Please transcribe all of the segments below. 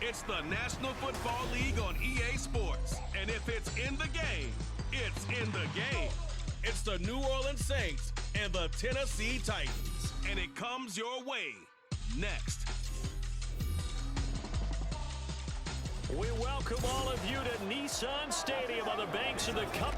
It's the National Football League on EA Sports. And if it's in the game, it's in the game. It's the New Orleans Saints and the Tennessee Titans. And it comes your way next. We welcome all of you to Nissan Stadium on the banks of the Cup.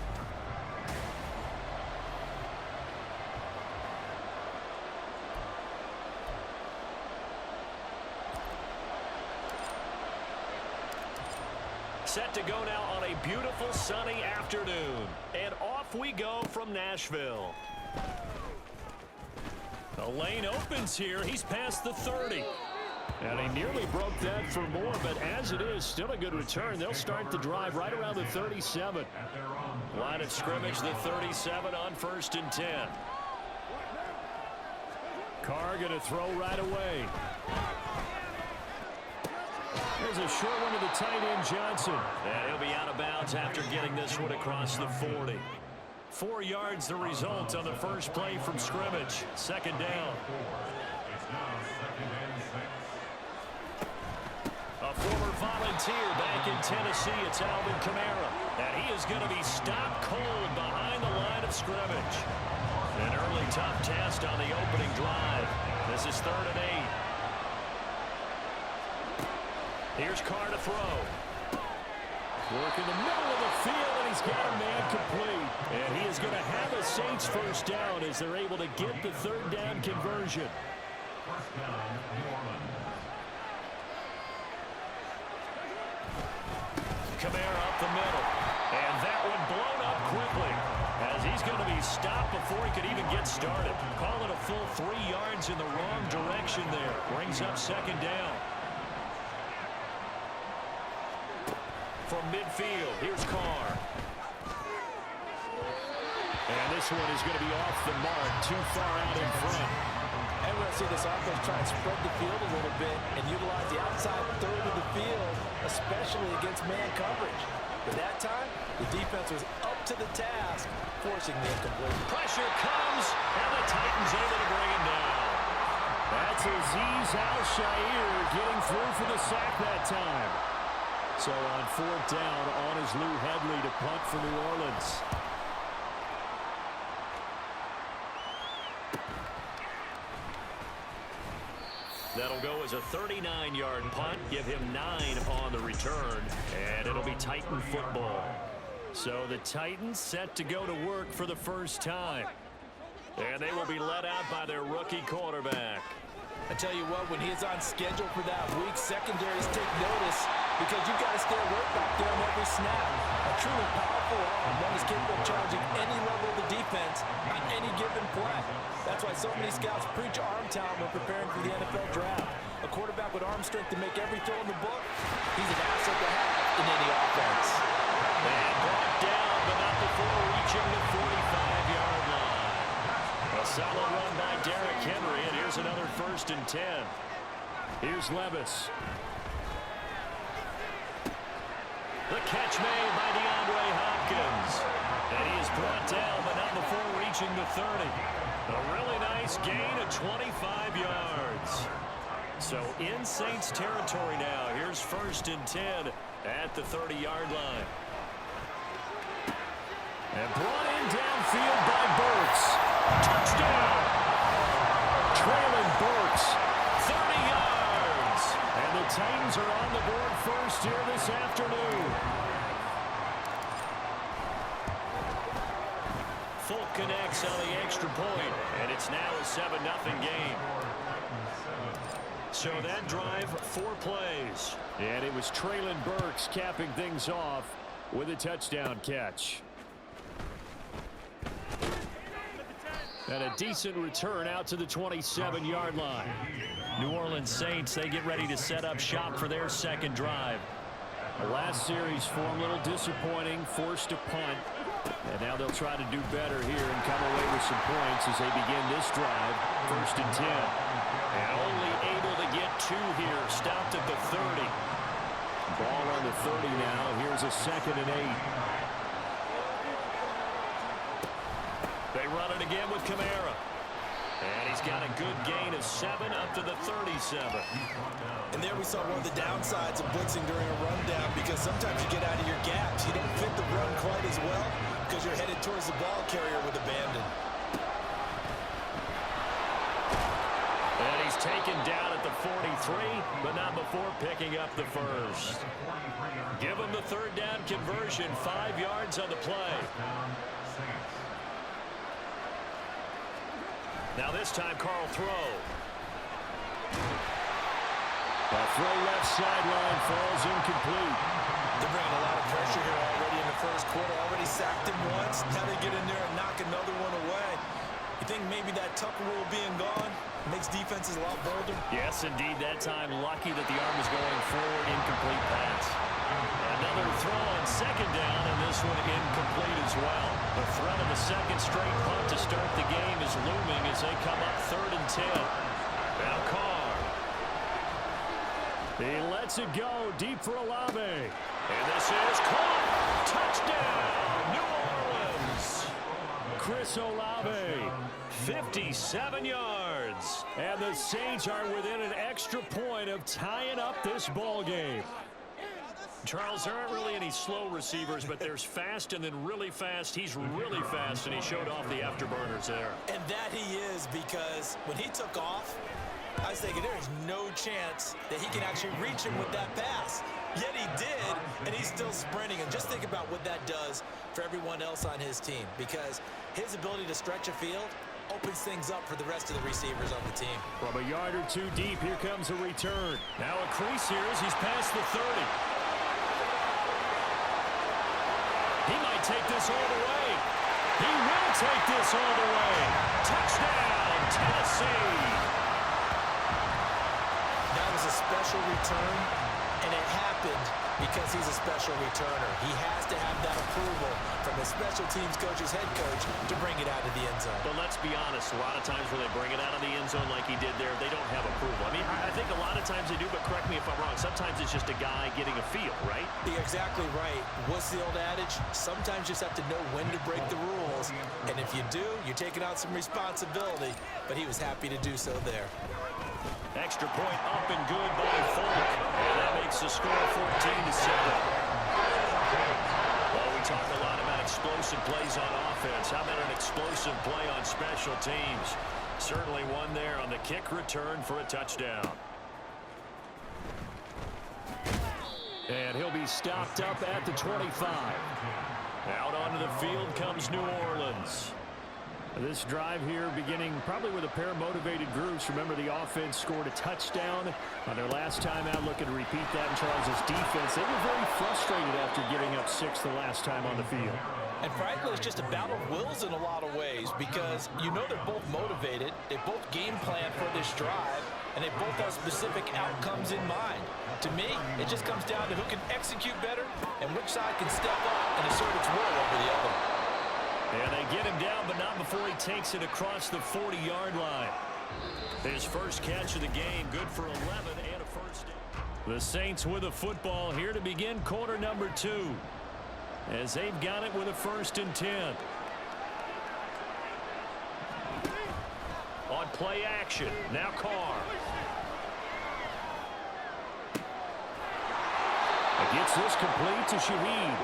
Set to go now on a beautiful sunny afternoon. And off we go from Nashville. The lane opens here. He's past the 30. And he nearly broke that for more, but as it is, still a good return. They'll start the drive right around the 37. Line of scrimmage, the 37 on 1st and 10. Carr going to throw right away. There's a short one to the tight end, Johnson. And he'll be out of bounds after getting this one across the 40. 4 yards the result on the first play from scrimmage. Second down. A former volunteer back in Tennessee, it's Alvin Kamara. And he is going to be stopped cold behind the line of scrimmage. An early tough test on the opening drive. This is 3rd and 8. Here's Carr to throw. Work in the middle of the field, and he's got a man complete. And he is going to have a Saints first down as they're able to get the 3rd down conversion. First down, New Orleans. Kamara up the middle. And that one blown up quickly as he's going to be stopped before he could even get started. Call it a full 3 yards in the wrong direction there. Brings up 2nd down. From midfield, here's Carr. And this one is going to be off the mark, too far out in front. And we're going to see this offense try and spread the field a little bit and utilize the outside third of the field, especially against man coverage. But that time, the defense was up to the task, forcing the incomplete. Pressure comes, and the Titans able to bring him down. That's Azeez Al-Shaair getting through for the sack that time. So on 4th down, on is Lou Hedley to punt for New Orleans. That'll go as a 39-yard punt, give him 9 on the return, and it'll be Titan football. So the Titans set to go to work for the first time. And they will be led out by their rookie quarterback. I tell you what, when he is on schedule for that week, secondaries take notice because you've got to stay alert back there on every snap. A truly powerful arm, one is capable of challenging any level of the defense on any given play. That's why so many scouts preach arm talent when preparing for the NFL draft. A quarterback with arm strength to make every throw in the book, he's an asset to have in any offense. And brought down, but not before reaching the 45-yard line. A solid run by Derrick Henry, and here's another 1st and 10. Here's Levis. The catch made by DeAndre Hopkins. And he is brought down, but not before reaching the 30. A really nice gain of 25 yards. So in Saints territory now. Here's 1st and 10 at the 30-yard line. And brought in downfield by Burks. Touchdown! Traylon Burks. 30 yards! And the Titans are on the board first here this afternoon. Folk connects on the extra point, and it's now a 7-0 game. So that drive, 4 plays. And it was Traylon Burks capping things off with a touchdown catch. And a decent return out to the 27-yard line. New Orleans Saints, they get ready to set up shop for their 2nd drive. The last series for a little disappointing, forced to punt. And now they'll try to do better here and come away with some points as they begin this drive. 1st and 10. And only able to get 2 here, stopped at the 30. Ball on the 30 now. Here's a 2nd and 8. They run it again with Kamara. And he's got a good gain of 7 up to the 37. And there we saw one of the downsides of blitzing during a rundown, because sometimes you get out of your gaps. You don't fit the run quite as well because you're headed towards the ball carrier with abandon. And he's taken down at the 43, but not before picking up the first. Give him the third down conversion, 5 yards on the play. Now this time, Carl throw. The throw left sideline falls incomplete. They're bringing a lot of pressure here already in the first quarter. Already sacked him once. Now they get in there and knock another one away. You think maybe that Tucker rule being gone makes defenses a lot bolder? Yes, indeed. That time, lucky that the arm was going forward. Incomplete pass. Another throw on second down, and this one incomplete as well. The threat of the second straight punt to start the game is looming as they come up 3rd and 10. Now Carr. He lets it go deep for Olave. And this is caught. Touchdown, New Orleans. Chris Olave. 57 yards. And the Saints are within an extra point of tying up this ball game. Charles, there aren't really any slow receivers, but there's fast and then really fast. He's really fast, and he showed off the afterburners there. And that he is, because when he took off, I was thinking there is no chance that he can actually reach him with that pass. Yet he did, and he's still sprinting. And just think about what that does for everyone else on his team, because his ability to stretch a field opens things up for the rest of the receivers on the team. From a yard or two deep, here comes a return. Now a crease here as he's past the 30. He might take this all the way. He will take this all the way. Touchdown, Tennessee. That was a special return, and it happened because he's a special returner. He has to have that approval from his special teams coach's head coach to bring it out of the end zone. But let's be honest, a lot of times when they bring it out of the end zone like he did there, they don't have approval. I mean, I think a lot of times they do, but correct me if I'm wrong. Sometimes it's just a guy getting a feel, right? You're exactly right. What's the old adage? Sometimes you just have to know when to break the rules. And if you do, you're taking out some responsibility. But he was happy to do so there. Extra point up and good by Folk. And that makes the score 14-7. Well, we talk a lot about explosive plays on offense. How about an explosive play on special teams? Certainly one there on the kick return for a touchdown. And he'll be stopped up at the 25. Out onto the field comes New Orleans. This drive here beginning probably with a pair of motivated groups. Remember, the offense scored a touchdown on their last time out. Looking to repeat that in Charles's defense. They were very frustrated after giving up 6 the last time on the field. And frankly, it's just a battle of wills in a lot of ways, because you know they're both motivated. They both game plan for this drive, and they both have specific outcomes in mind. To me, it just comes down to who can execute better and which side can step up and assert its will over the other. And they get him down, but not before he takes it across the 40-yard line. His first catch of the game, good for 11 and a first down. The Saints with a football here to begin quarter number 2, as they've got it with a 1st and 10. On play action, now Carr. Gets this complete to Shaheed.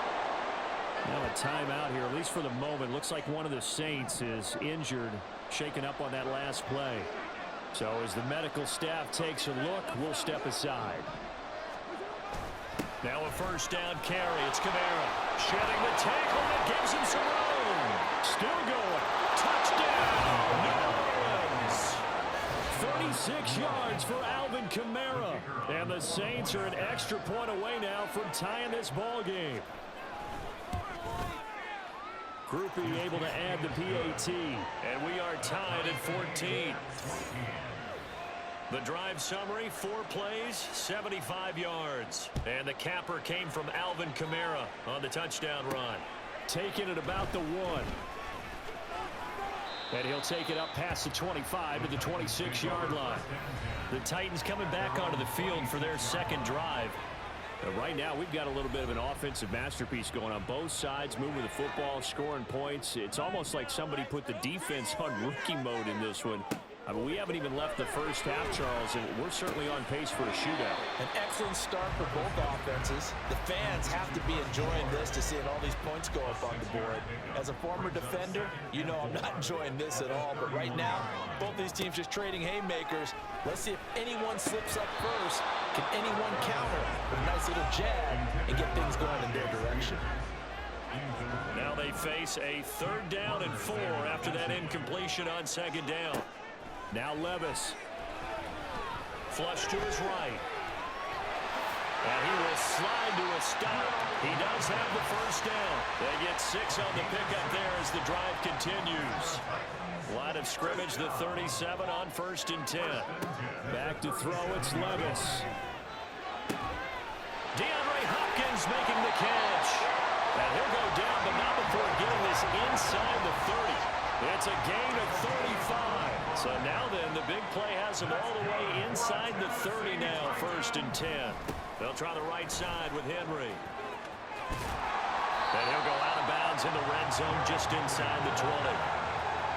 Now a timeout here, at least for the moment. Looks like one of the Saints is injured, shaken up on that last play. So as the medical staff takes a look, we'll step aside. Now a first down carry. It's Kamara. Shedding the tackle that gives him some room. Still going. Touchdown, New Orleans. 36 yards for Alvin Kamara. And the Saints are an extra point away now from tying this ball game. Groupie able to add the PAT. And we are tied at 14. The drive summary, 4 plays, 75 yards. And the capper came from Alvin Kamara on the touchdown run. Taking it about the 1. And he'll take it up past the 25 to the 26-yard line. The Titans coming back onto the field for their second drive. Right now, we've got a little bit of an offensive masterpiece going on both sides, moving the football, scoring points. It's almost like somebody put the defense on rookie mode in this one. I mean, we haven't even left the first half, Charles, and we're certainly on pace for a shootout. An excellent start for both offenses. The fans have to be enjoying this to seeing all these points go up on the board. As a former defender, you know I'm not enjoying this at all. But right now, both these teams just trading haymakers. Let's see if anyone slips up first. Can anyone counter with a nice little jab and get things going in their direction? Now they face a 3rd down and 4 after that incompletion on 2nd down. Now Levis. Flush to his right. And he will slide to a stop. He does have the 1st down. They get 6 on the pickup there as the drive continues. Line of scrimmage, the 37 on 1st and 10. Back to throw, it's Levis. DeAndre Hopkins making the catch. And he'll go down, but not before getting this inside the 30. It's a gain of 35. So now then, the big play has him all the way inside the 30 now, 1st and 10. They'll try the right side with Henry. And he'll go out of bounds in the red zone just inside the 20.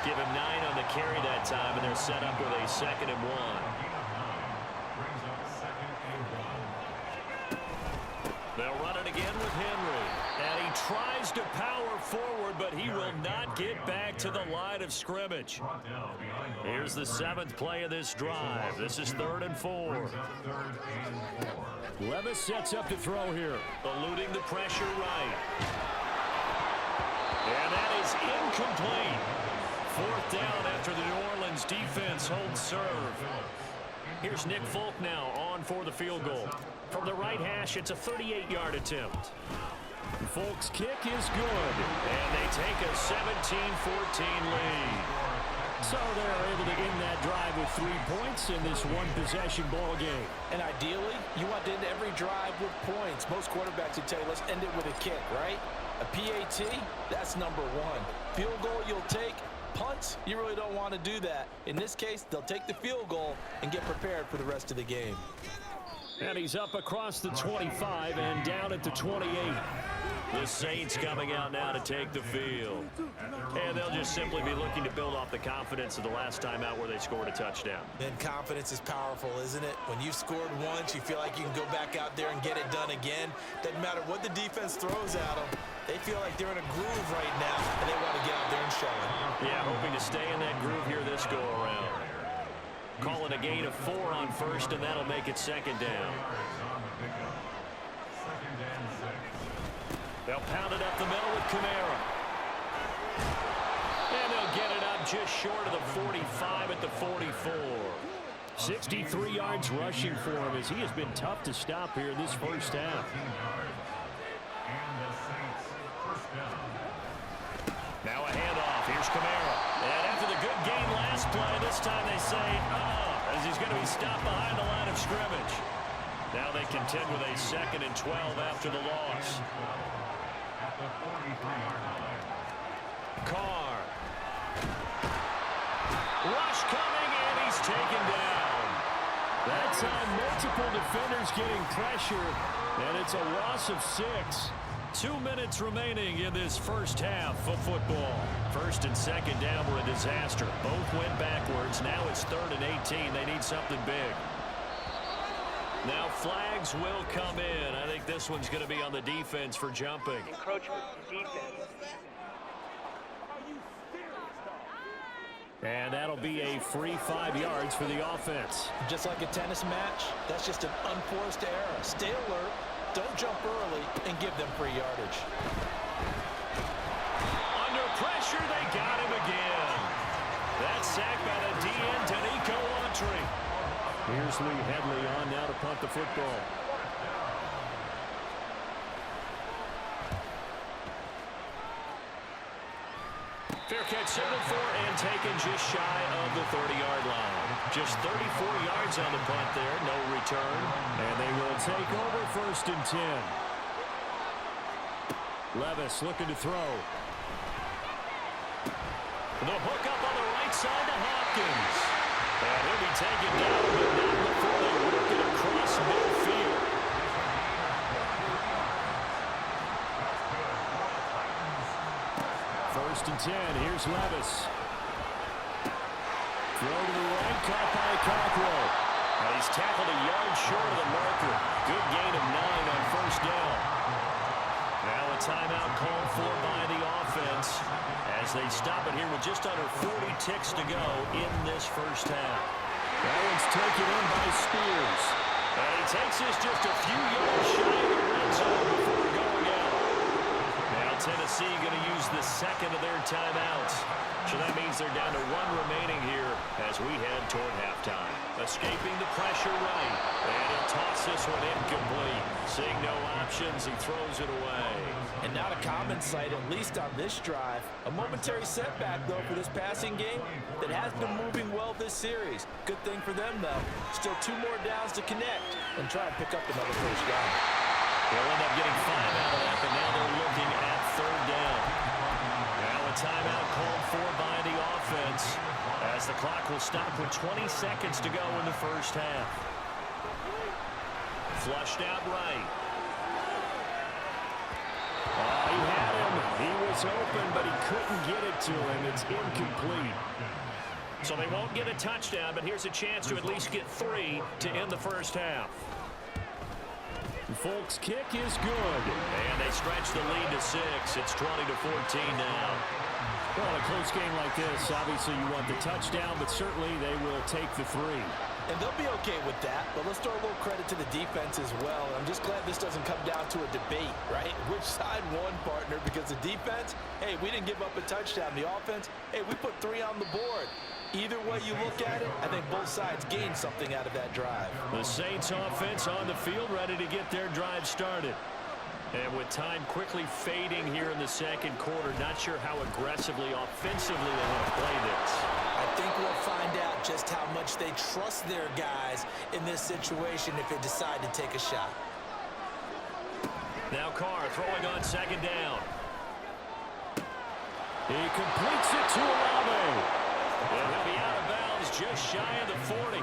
Give him 9 on the carry that time, and they're set up with a 2nd and 1. They'll run it again with Henry. And he tries to power forward, but he will not get back to the line of scrimmage. Here's the 7th play of this drive. This is 3rd and 4. Levis sets up to throw here. Eluding the pressure right. And that is incomplete. 4th down after the New Orleans defense holds serve. Here's Nick Folk now on for the field goal. From the right hash, it's a 38-yard attempt. Folk's kick is good. And they take a 17-14 lead. So they're able to end that drive with 3 points in this one-possession ball game. And ideally, you want to end every drive with points. Most quarterbacks would tell you, let's end it with a kick, right? A PAT, that's number 1. Field goal you'll take. Punts, you really don't want to do that. In this case, they'll take the field goal and get prepared for the rest of the game. And he's up across the 25 and down at the 28. The Saints coming out now to take the field. And they'll just simply be looking to build off the confidence of the last time out where they scored a touchdown. And confidence is powerful, isn't it? When you've scored once, you feel like you can go back out there and get it done again. Doesn't matter what the defense throws at them. They feel like they're in a groove right now, and they want to get out there and show it. Yeah, hoping to stay in that groove here this go-around. Call it a gain of 4 on 1st, and that'll make it 2nd down. They'll pound it up the middle with Kamara. And they'll get it up just short of the 45 at the 44. 63 yards rushing for him as he has been tough to stop here this first half. Now a handoff. Here's Kamara. And after the good game last play, this time they say, as he's going to be stopped behind the line of scrimmage. Now they contend with a 2nd and 12 after the loss. Carr. Rush coming, and he's taken down. That time, multiple defenders getting pressure, and it's a loss of 6. 2 minutes remaining in this first half of football. 1st and 2nd down were a disaster. Both went backwards. Now it's 3rd and 18. They need something big. Now flags will come in. I think this one's going to be on the defense for jumping. Encroachment, defense. And that'll be a free 5 yards for the offense. Just like a tennis match, that's just an unforced error. Stay alert, don't jump early, and give them free yardage. Under pressure, they got him again. That's sacked by the DN, Danico Autry. Here's Lee Headley on now to punt the football. Fair catch signaled for and taken just shy of the 30-yard line. Just 34 yards on the punt there, no return. And they will take over 1st and 10. Levis looking to throw. The hook up on the right side to Hopkins. And he'll be taken down, but not before they work it across midfield. First and 10. Here's Levis. Throw to the caught by Cockrell. He's tackled a yard short of the marker. Good gain of 9 on first down. Now a timeout called for by the offense as they stop it here with just under 40 ticks to go in this first half. That one's taken in by Spears. And he takes this just a few yards shy of the red zone before going out. Now Tennessee going to use the second of their timeouts. So that means they're down to 1 remaining here as we head toward halftime. Escaping the pressure right. And he'll toss this one incomplete. Seeing no options, he throws it away. And not a common sight, at least on this drive. A momentary setback, though, for this passing game that has been moving well this series. Good thing for them, though. Still 2 more downs to connect and try and pick up another first down. They'll end up getting 5 out of that, but now they're looking at 3rd down. Now a timeout called for by the offense as the clock will stop with 20 seconds to go in the first half. Flushed out right. He had him. He was open, but he couldn't get it to him. It's incomplete. So they won't get a touchdown, but here's a chance to at least get 3 to end the first half. Folks' kick is good. And they stretch the lead to 6. It's 20-14 now. Well, in a close game like this, obviously you want the touchdown, but certainly they will take the 3. And they'll be okay with that, but let's throw a little credit to the defense as well. I'm just glad this doesn't come down to a debate, right? Which side won, partner? Because the defense, hey, we didn't give up a touchdown. The offense, hey, we put 3 on the board. Either way you look at it, I think both sides gained something out of that drive. The Saints offense on the field ready to get their drive started. And with time quickly fading here in the second quarter, not sure how aggressively, offensively they want to play this. I think we'll find out just how much they trust their guys in this situation if they decide to take a shot. Now Carr throwing on 2nd down. He completes it to Olave. And he'll be out of bounds just shy of the 40.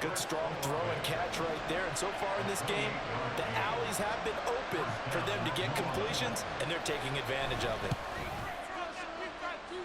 Good strong throw and catch right there. And so far in this game, the alleys have been open for them to get completions, and they're taking advantage of it.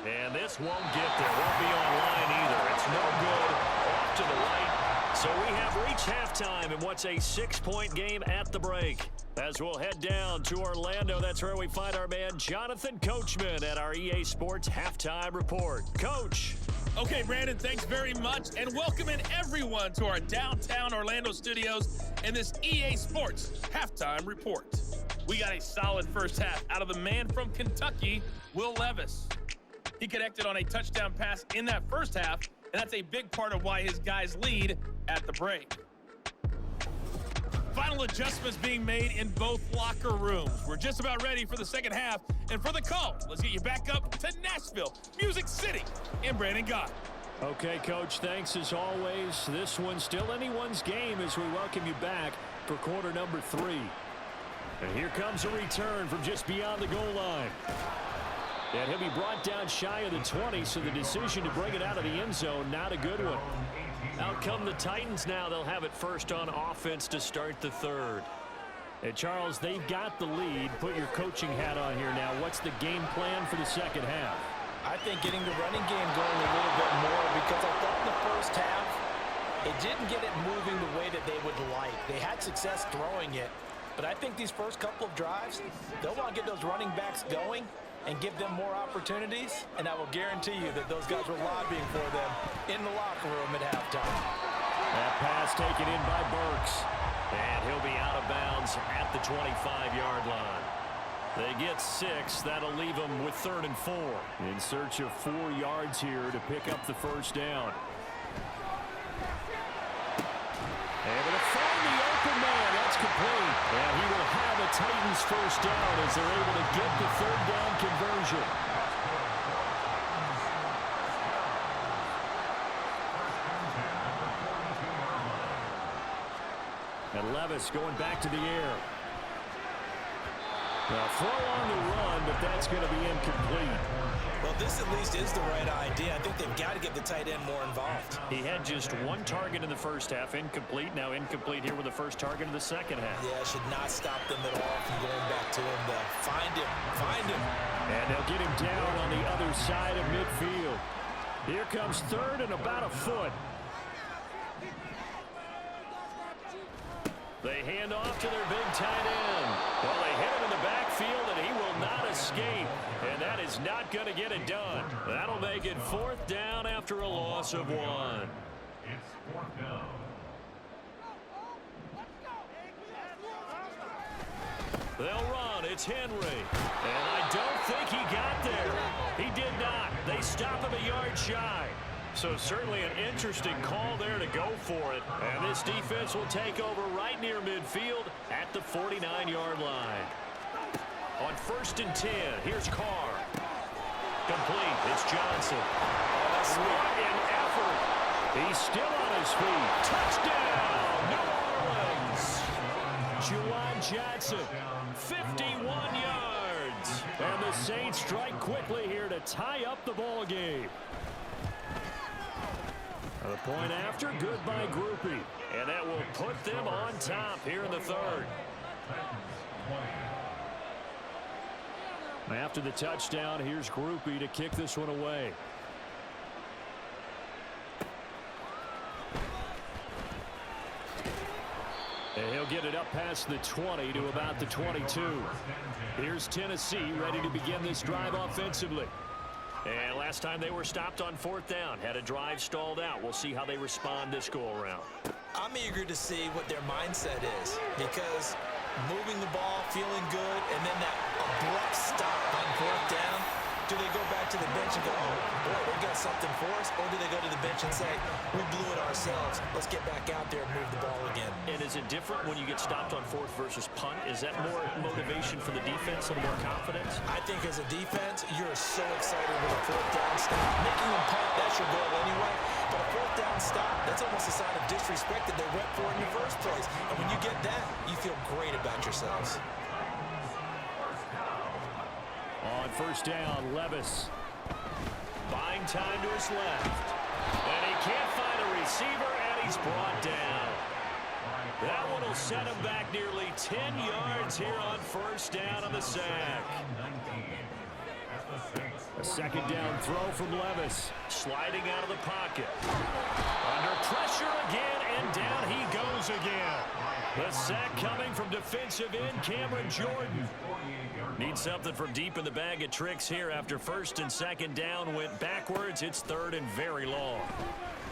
And this won't get there. Won't be online either. It's no good. Off to the right. So we have reached halftime in what's a 6-point game at the break. As we'll head down to Orlando, that's where we find our man Jonathan Coachman at our EA Sports Halftime Report. Coach. Okay, Brandon, thanks very much, and welcoming everyone to our downtown Orlando studios in this EA Sports Halftime Report. We got a solid first half out of the man from Kentucky, Will Levis. He connected on a touchdown pass in that first half, and that's a big part of why his guys lead at the break. Final adjustments being made in both locker rooms. We're just about ready for the second half. And for the call, let's get you back up to Nashville, Music City, and Brandon Gott. Okay, Coach, thanks as always. This one's still anyone's game as we welcome you back for quarter number 3. And here comes a return from just beyond the goal line. And he'll be brought down shy of the 20, so the decision to bring it out of the end zone, not a good one. Out come the Titans now. They'll have it first on offense to start the 3rd. And Charles, they've got the lead. Put your coaching hat on here now. What's the game plan for the second half? I think getting the running game going a little bit more, because I thought in the first half, it didn't get it moving the way that they would like. They had success throwing it, but I think these first couple of drives, they'll want to get those running backs going and give them more opportunities, and I will guarantee you that those guys were lobbying for them in the locker room at halftime. That pass taken in by Burks, and he'll be out of bounds at the 25-yard line. They get 6. That'll leave them with 3rd and 4. In search of 4 yards here to pick up the first down. Able to find the open man. That's complete. And he will have a Titans first down as they're able to get the 3rd down conversion. And Levis going back to the air. Now throw on the run, but that's going to be incomplete. Well, this at least is the right idea. I think they've got to get the tight end more involved. He had just 1 target in the first half, incomplete. Now incomplete here with the first target in the second half. Yeah, should not stop them at all from going back to him, though. Find him. And they'll get him down on the other side of midfield. Here comes third and about a foot. They hand off to their big tight end. Well, they hit him in the backfield, and he will not escape. And that is not going to get it done. That'll make it 4th down after a loss of 1. It's 4th down. They'll run. It's Henry. And I don't think he got there. He did not. They stop him a yard shy. So certainly an interesting call there to go for it. And this defense will take over right near midfield at the 49-yard line. On 1st and 10, here's Carr. Complete. It's Johnson. What an effort. He's still on his feet. Touchdown, New Orleans. Juwan Johnson, 51 yards. And the Saints strike quickly here to tie up the ball game. The point after, good by Groupie. And that will put them on top here in the 3rd. After the touchdown, here's Groupie to kick this one away. And he'll get it up past the 20 to about the 22. Here's Tennessee ready to begin this drive offensively. And last time they were stopped on 4th down, had a drive stalled out. We'll see how they respond this go-around. I'm eager to see what their mindset is, because moving the ball, feeling good, and then that abrupt stop on 4th down, do they go back to the bench and go, oh, boy, they got something for us? Or do they go to the bench and say, we blew it ourselves. Let's get back out there and move the ball again. And is it different when you get stopped on 4th versus punt? Is that more motivation for the defense, a little more confidence? I think as a defense, you're so excited with a 4th down stop. Making them punt, that's your goal anyway. But a 4th down stop, that's almost a sign of disrespect that they went for in the first place. And when you get that, you feel great about yourselves. On 1st down, Levis. Buying time to his left. And he can't find a receiver, and he's brought down. That one will set him back nearly 10 yards here on 1st down on the sack. A 2nd down throw from Levis. Sliding out of the pocket. Under pressure again, and down he goes again. The sack coming from defensive end Cameron Jordan. Needs something from deep in the bag of tricks here after 1st and 2nd down went backwards. It's 3rd and very long.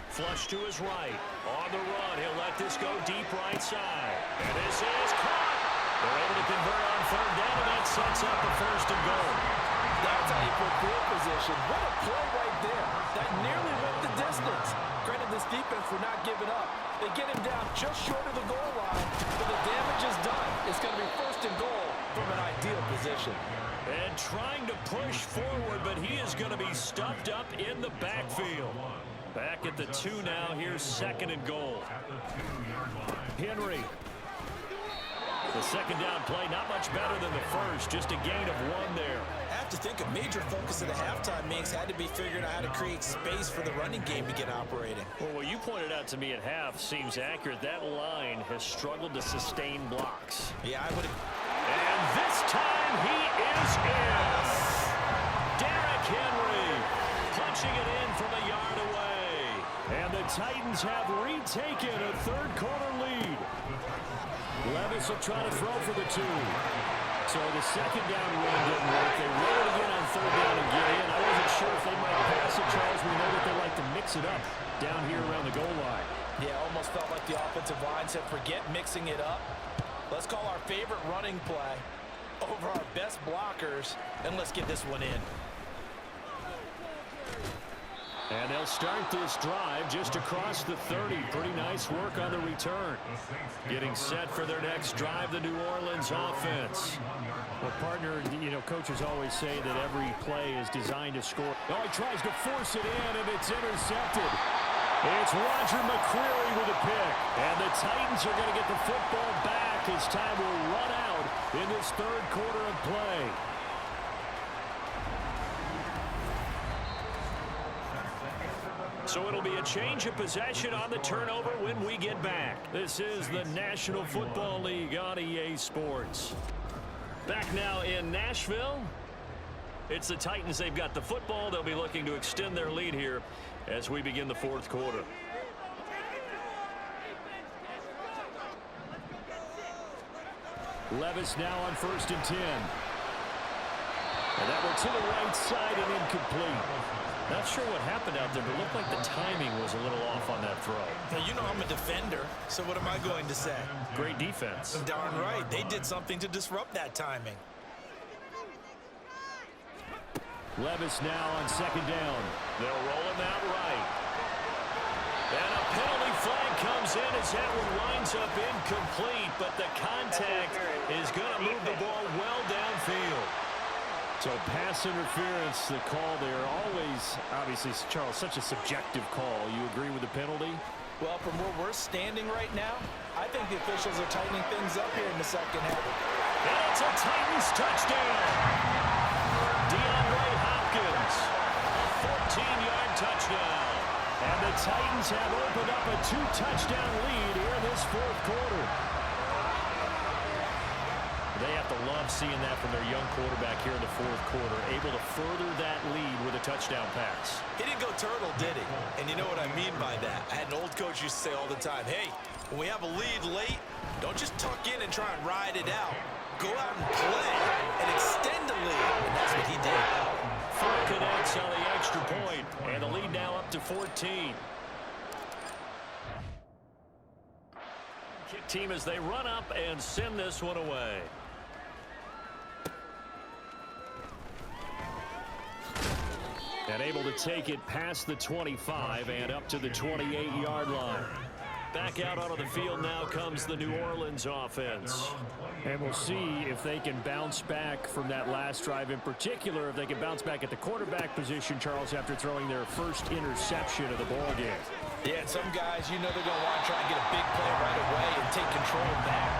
Flush to his right. On the run, he'll let this go deep right side. And this is caught. They're able to convert on 3rd down, and that sets up the 1st and goal. That's how you put field position. What a play right there. That nearly went the distance. Credit this defense for not giving up. They get him down just short of the goal line, but the damage is done. It's going to be 1st and goal from an ideal position. And trying to push forward, but he is going to be stuffed up in the backfield. Back at the 2 now. Here's 2nd and goal. Henry. The 2nd down play, not much better than the first. Just a gain of 1 there. I have to think a major focus of the halftime mix had to be figuring out how to create space for the running game to get operating. Well, what you pointed out to me at half seems accurate. That line has struggled to sustain blocks. Yeah, I would have. And this time he is in. Derrick Henry punching it in from a yard away. And the Titans have retaken a 3rd quarter lead. Levis will try to throw for the 2. So the 2nd down run didn't work. They roll it again on 3rd down and get in. I wasn't sure if they might pass it, Charles. We know that they like to mix it up down here around the goal line. Yeah, almost felt like the offensive line said, forget mixing it up. Let's call our favorite running play over our best blockers, and let's get this one in. And they'll start this drive just across the 30. Pretty nice work on the return. Getting set for their next drive, the New Orleans offense. Well, partner, you know, coaches always say that every play is designed to score. Oh, he tries to force it in, and it's intercepted. It's Roger McCreary with a pick. And the Titans are going to get the football back as time will run out in this 3rd quarter of play. So it'll be a change of possession on the turnover when we get back. This is the National Football League on EA Sports. Back now in Nashville. It's the Titans. They've got the football. They'll be looking to extend their lead here as we begin the fourth quarter. Levis now on 1st and 10. And that one to the right side and incomplete. Not sure what happened out there, but it looked like the timing was a little off on that throw. Now, you know I'm a defender, so what am I going to say? Great defense. Darn right. They did something to disrupt that timing. Levis now on 2nd down. They'll roll him out right. And a penalty flag comes in as that one winds up incomplete, but the contact is going to move the ball well downfield. So pass interference, the call there. Always, obviously, Charles, such a subjective call. You agree with the penalty? Well, from where we're standing right now, I think the officials are tightening things up here in the second half. And it's a Titans touchdown. DeAndre Hopkins, a 14-yard touchdown. And the Titans have opened up a 2-touchdown lead here in this fourth quarter. They have to love seeing that from their young quarterback here in the fourth quarter, able to further that lead with a touchdown pass. He didn't go turtle, did he? And you know what I mean by that. I had an old coach used to say all the time, hey, when we have a lead late, don't just tuck in and try and ride it out. Go out and play and extend the lead. And that's what he did. Full connects on the extra point, and the lead now up to 14. Kick team as they run up and send this one away. And able to take it past the 25 and up to the 28-yard line. Back out onto the field now comes the New Orleans offense. And we'll see if they can bounce back from that last drive, in particular if they can bounce back at the quarterback position, Charles, after throwing their first interception of the ball game. Yeah, and some guys, you know they're going to want to try and get a big play right away and take control back.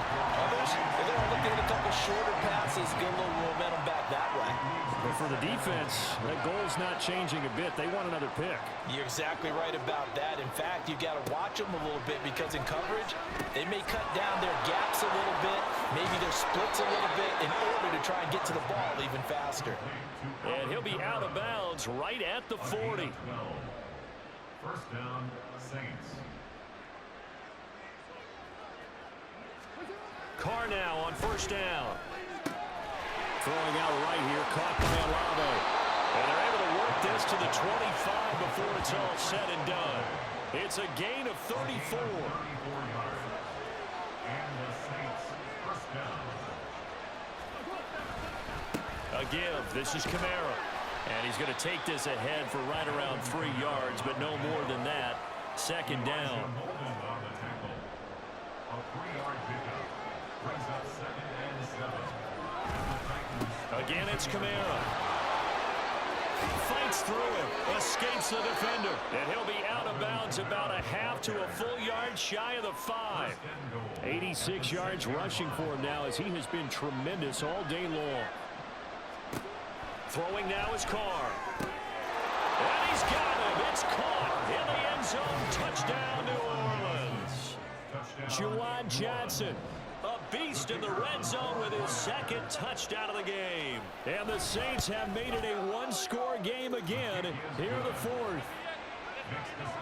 Others, they're going to look at a couple shorter passes, get a little momentum back that way. But for the defense, that goal's not changing a bit. They want another pick. You're exactly right about that. In fact, you've got to watch them a little bit because in coverage, they may cut down their gaps a little bit, maybe their splits a little bit in order to try and get to the ball even faster. And he'll be out of bounds right at the 40. First down, Saints. Carr now on 1st down. Throwing out right here, caught by Olave. And they're able to work this to the 25 before it's all said and done. It's a gain of 34. And the Saints, first down. Again, this is Kamara. And he's going to take this ahead for right around 3 yards, but no more than that. 2nd down. A 3-yard pickup brings up 2nd and 7. Again, it's Kamara. Fights through it, escapes the defender, and he'll be out of bounds about a half to a full yard shy of the 5. 86 yards rushing for him now, as he has been tremendous all day long. Throwing now is Carr. And he's got him. It's caught in the end zone. Touchdown, New Orleans. Juwan Johnson. A beast in the red zone with his 2nd touchdown of the game. And the Saints have made it a one-score game again here in the 4th.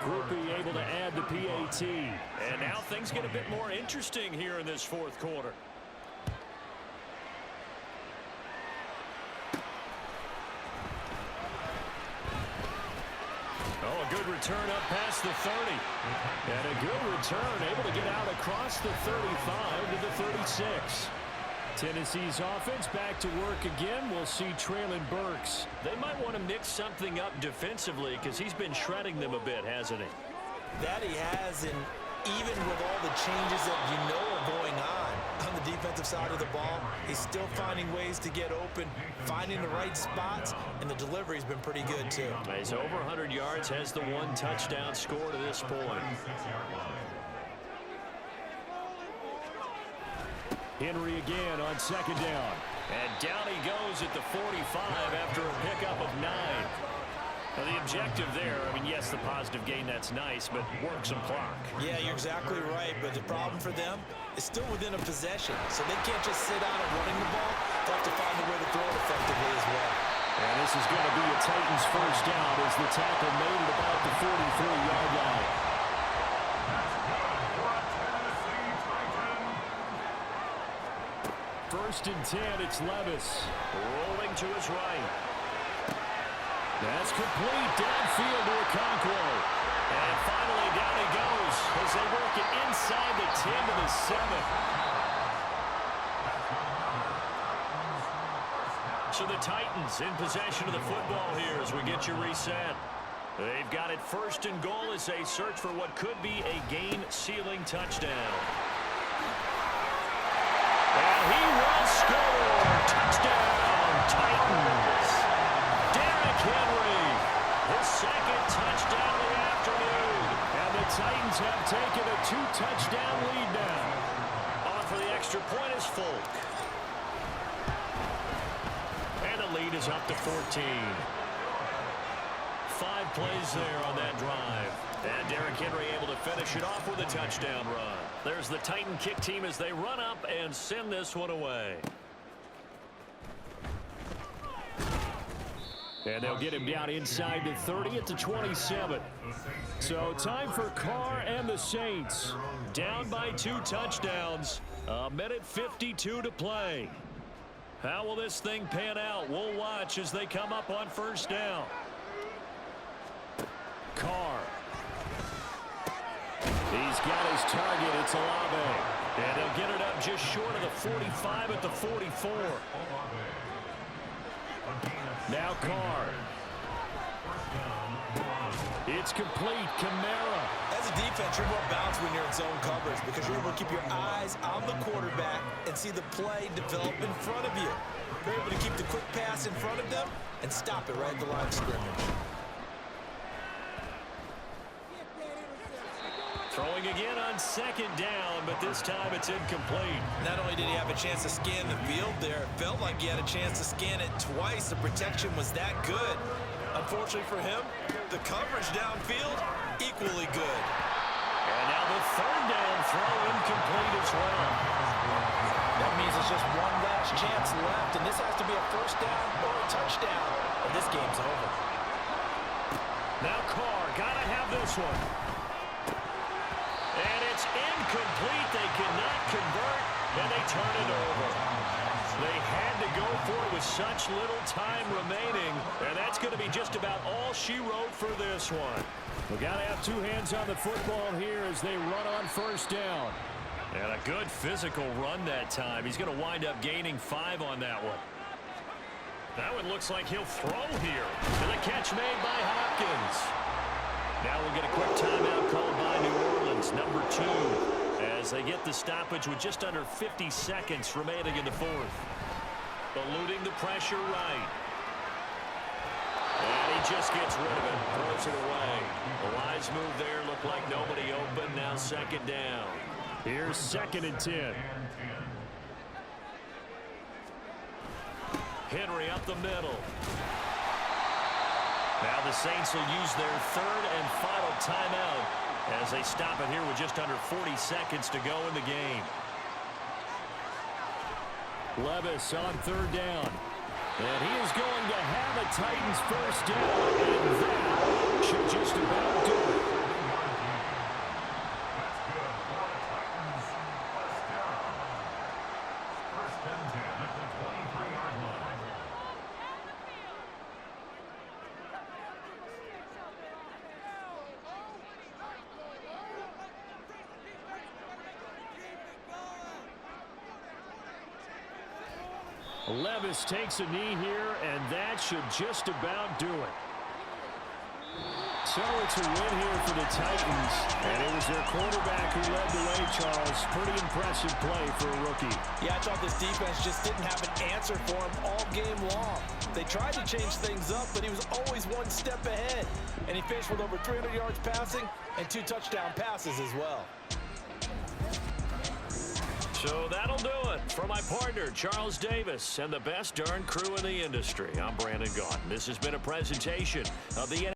Groupie able to add the PAT. And now things get a bit more interesting here in this 4th quarter. Oh, a good return up past the 30. And a good return, able to get out across the 35 to the 36. Tennessee's offense back to work again. We'll see Treylon Burks. They might want to mix something up defensively because he's been shredding them a bit, hasn't he? That he has, and even with all the changes that you know are going on the defensive side of the ball, he's still finding ways to get open, finding the right spots, and the delivery's been pretty good too. He's over 100 yards, has the 1 touchdown score to this point. Henry again on 2nd down. And down he goes at the 45 after a pickup of 9. Now the objective there, I mean, yes, the positive gain, that's nice, but work some clock. Yeah, you're exactly right, but the problem for them is still within a possession, so they can't just sit out and running the ball. They have to find a way to throw it effectively as well. And this is going to be a Titans first down as the tackle made at about the 43-yard line. First and 10, it's Levis. Rolling to his right. That's complete downfield to Okonkwo. And finally down he goes as they work it inside the 10 to the 7. So the Titans in possession of the football here as we get you reset. They've got it first and goal as they search for what could be a game-sealing touchdown. And he will score. Touchdown, Titans. Derrick Henry, his second touchdown of the afternoon. And the Titans have taken a 2-touchdown lead now. On for the extra point is Folk. And the lead is up to 14. 5 plays there on that drive. And Derrick Henry able to finish it off with a touchdown run. There's the Titan kick team as they run up and send this one away. And they'll get him down inside the 30 at the 27. So time for Carr and the Saints. Down by 2 touchdowns. A minute 52 to play. How will this thing pan out? We'll watch as they come up on first down. Carr. He's got his target. It's Olave. And he'll get it up just short of the 45 at the 44. Now Carr. It's complete. Kamara. As a defense, you're more balanced when you're in zone coverage because you're able to keep your eyes on the quarterback and see the play develop in front of you. You're able to keep the quick pass in front of them and stop it right at the line of scrimmage. Throwing again on second down, but this time it's incomplete. Not only did he have a chance to scan the field there, it felt like he had a chance to scan it twice. The protection was that good. Unfortunately for him, the coverage downfield, equally good. And now the third down throw incomplete as well. That means it's just one last chance left, and this has to be a first down or a touchdown, or this game's over. Now Carr, gotta have this one. And it's incomplete. They cannot convert, and they turn it over. They had to go for it with such little time remaining, and that's going to be just about all she wrote for this one. We've got to have 2 hands on the football here as they run on first down. And a good physical run that time. He's going to wind up gaining 5 on that one. That one looks like he'll throw here. And the catch made by Hopkins. Now we'll get a quick timeout called by New Orleans, number 2, as they get the stoppage with just under 50 seconds remaining in the fourth. Eluding the pressure right. And he just gets rid of it, throws it away. A wise move there, looked like nobody open, now second down. Here's second and 10. Henry up the middle. Now the Saints will use their third and final timeout as they stop it here with just under 40 seconds to go in the game. Levis on third down. And he is going to have a Titans first down, and that should just about do it. Levis takes a knee here, and that should just about do it. So it's a win here for the Titans, and it was their quarterback who led the way, Charles. Pretty impressive play for a rookie. Yeah, I thought this defense just didn't have an answer for him all game long. They tried to change things up, but he was always one step ahead. And he finished with over 300 yards passing and 2 touchdown passes as well. So that'll do it. For my partner, Charles Davis, and the best darn crew in the industry, I'm Brandon Gaudin. This has been a presentation of the